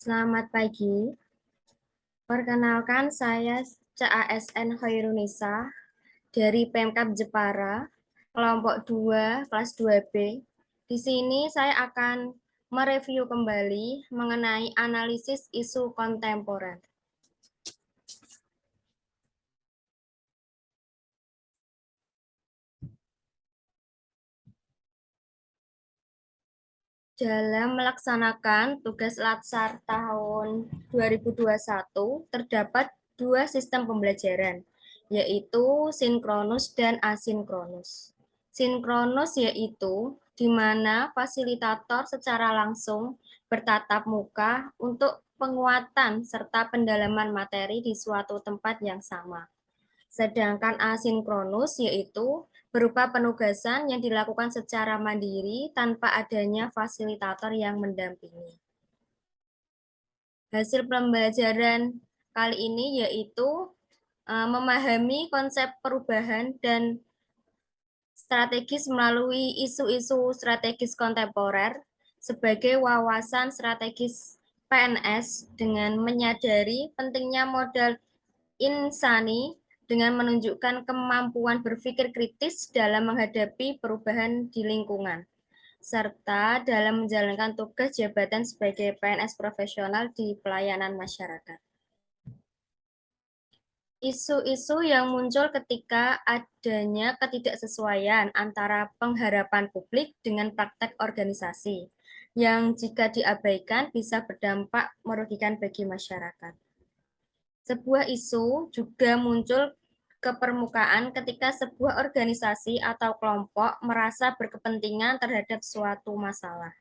Selamat pagi. Perkenalkan saya CASN Khairunisa dari Pemkab Jepara, kelompok 2, kelas 2B. Di sini saya akan mereview kembali mengenai analisis isu kontemporer. Dalam melaksanakan tugas Latsar tahun 2021, terdapat dua sistem pembelajaran, yaitu sinkronus dan asinkronus. Sinkronus yaitu di mana fasilitator secara langsung bertatap muka untuk penguatan serta pendalaman materi di suatu tempat yang sama. Sedangkan asinkronus yaitu berupa penugasan yang dilakukan secara mandiri tanpa adanya fasilitator yang mendampingi. Hasil pembelajaran kali ini yaitu memahami konsep perubahan dan strategis melalui isu-isu strategis kontemporer sebagai wawasan strategis PNS dengan menyadari pentingnya modal insani dengan menunjukkan kemampuan berpikir kritis dalam menghadapi perubahan di lingkungan, serta dalam menjalankan tugas jabatan sebagai PNS profesional di pelayanan masyarakat. Isu-isu yang muncul ketika adanya ketidaksesuaian antara pengharapan publik dengan praktek organisasi, yang jika diabaikan bisa berdampak merugikan bagi masyarakat. Sebuah isu juga muncul ke permukaan ketika sebuah organisasi atau kelompok merasa berkepentingan terhadap suatu masalah.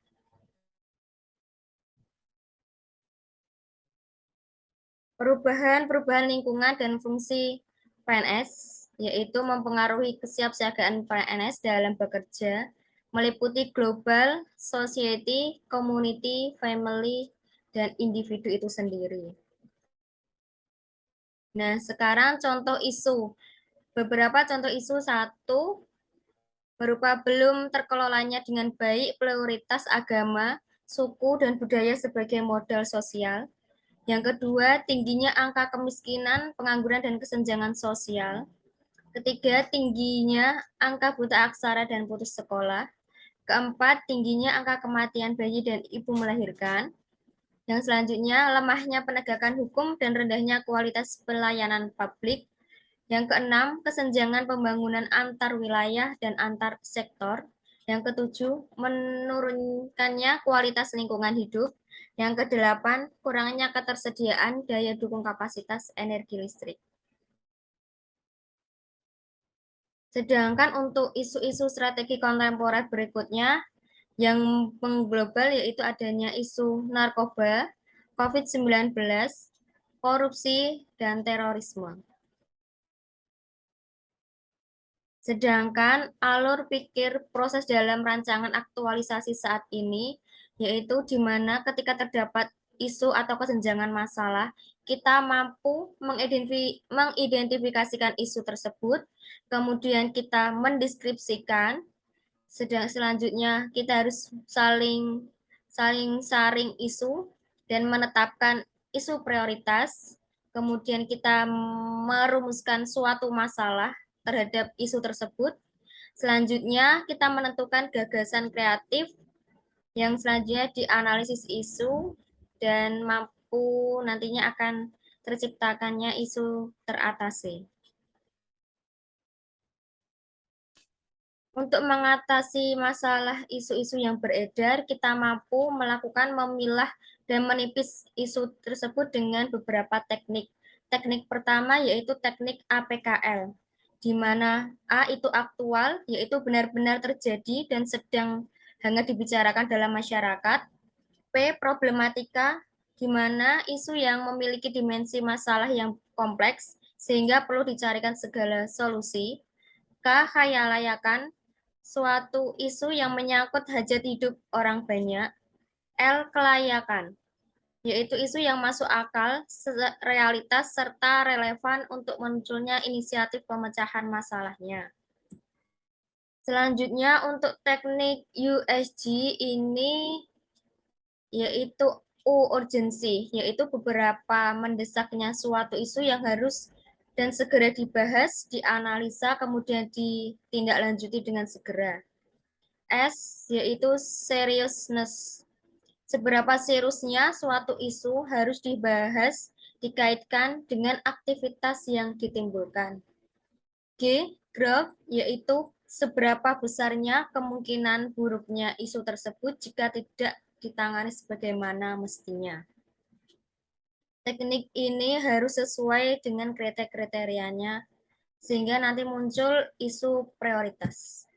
Perubahan lingkungan dan fungsi PNS, yaitu mempengaruhi kesiapsiagaan PNS dalam bekerja, meliputi global, society, community, family, dan individu itu sendiri. Nah, sekarang contoh isu. Beberapa contoh isu. Satu, berupa belum terkelolanya dengan baik prioritas agama, suku, dan budaya sebagai modal sosial. Yang kedua, tingginya angka kemiskinan, pengangguran, dan kesenjangan sosial. Ketiga, tingginya angka buta aksara dan putus sekolah. Keempat, tingginya angka kematian bayi dan ibu melahirkan. Yang selanjutnya, lemahnya penegakan hukum dan rendahnya kualitas pelayanan publik. Yang keenam, kesenjangan pembangunan antar wilayah dan antar sektor. Yang ketujuh, menurunkannya kualitas lingkungan hidup. Yang kedelapan, kurangnya ketersediaan daya dukung kapasitas energi listrik. Sedangkan untuk isu-isu strategi kontemporer berikutnya, yang mengglobal yaitu adanya isu narkoba, COVID-19, korupsi, dan terorisme. Sedangkan alur pikir proses dalam rancangan aktualisasi saat ini, yaitu di mana ketika terdapat isu atau kesenjangan masalah, kita mampu mengidentifikasikan isu tersebut, kemudian kita mendeskripsikan, selanjutnya kita harus saling saring isu dan menetapkan isu prioritas, kemudian kita merumuskan suatu masalah terhadap isu tersebut. Selanjutnya, kita menentukan gagasan kreatif yang selanjutnya dianalisis isu dan mampu nantinya akan terciptakannya isu teratasi. Untuk mengatasi masalah isu-isu yang beredar, kita mampu melakukan memilah dan menipis isu tersebut dengan beberapa teknik. Teknik pertama yaitu teknik APKL, di mana A itu aktual, yaitu benar-benar terjadi dan sedang hangat dibicarakan dalam masyarakat. P, problematika, di mana isu yang memiliki dimensi masalah yang kompleks, sehingga perlu dicarikan segala solusi. K, khayalayakan, suatu isu yang menyangkut hajat hidup orang banyak. L, kelayakan, yaitu isu yang masuk akal, realitas, serta relevan untuk munculnya inisiatif pemecahan masalahnya. Selanjutnya untuk teknik USG ini yaitu urgency, yaitu beberapa mendesaknya suatu isu yang harus dan segera dibahas, dianalisa, kemudian ditindaklanjuti dengan segera. S, yaitu seriousness. Seberapa seriusnya suatu isu harus dibahas, dikaitkan dengan aktivitas yang ditimbulkan. G, growth, yaitu seberapa besarnya kemungkinan buruknya isu tersebut jika tidak ditangani sebagaimana mestinya. Teknik ini harus sesuai dengan kriterianya, sehingga nanti muncul isu prioritas.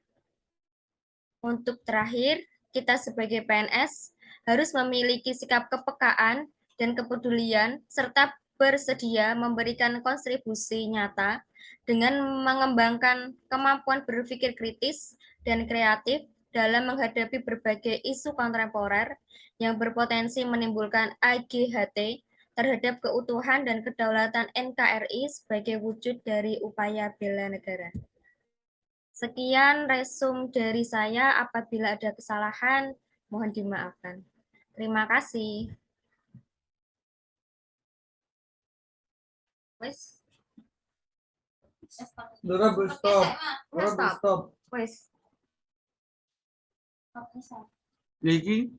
Untuk terakhir, kita sebagai PNS harus memiliki sikap kepekaan dan kepedulian, serta bersedia memberikan kontribusi nyata dengan mengembangkan kemampuan berpikir kritis dan kreatif dalam menghadapi berbagai isu kontemporer yang berpotensi menimbulkan AGHT terhadap keutuhan dan kedaulatan NKRI sebagai wujud dari upaya bela negara. Sekian resum dari saya. Apabila ada kesalahan, mohon dimaafkan. Terima kasih. Wes. Dora stop. Dora stop. Wes. Iki